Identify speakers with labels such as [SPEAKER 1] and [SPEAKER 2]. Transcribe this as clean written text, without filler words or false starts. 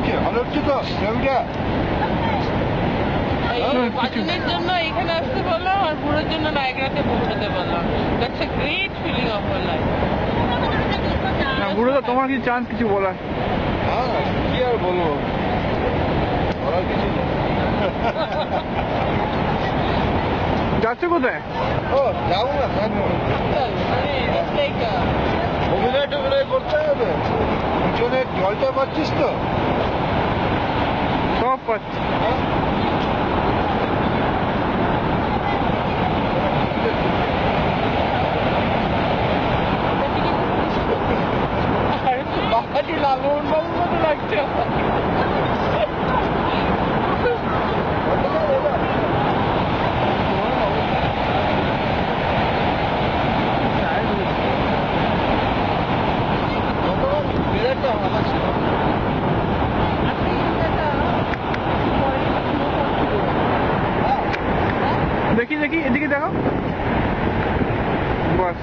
[SPEAKER 1] হচ্ছে? ভালো হচ্ছে তো ছবিটা?
[SPEAKER 2] বাজনের জন্য এখানে আসতে বললাম আর বুড়োর জন্য নায়গ্রাতে পৌঁছতে বললাম। That's a great feeling of my life.
[SPEAKER 3] না বুড়ো তো তোমার কিছু চান্স কিছু বলার?
[SPEAKER 1] হ্যাঁ, কি আর বলবো, বলার কিছু নেই।
[SPEAKER 3] যাচ্ছ কোথায়?
[SPEAKER 1] ও যাবো না, থাকবো। অভিনয় টভিনয় করতে হবে, পিছনে জলটা পাচ্ছিস তো?
[SPEAKER 3] সব পাচ্ছি।
[SPEAKER 1] হ্যাঁ?
[SPEAKER 2] বাবাটি লালন বাবুর মতো লাগছে আমার।
[SPEAKER 1] মেজাজটা ভালো ছিল।
[SPEAKER 3] দেখি দেখি এদিকে দেখো। বাস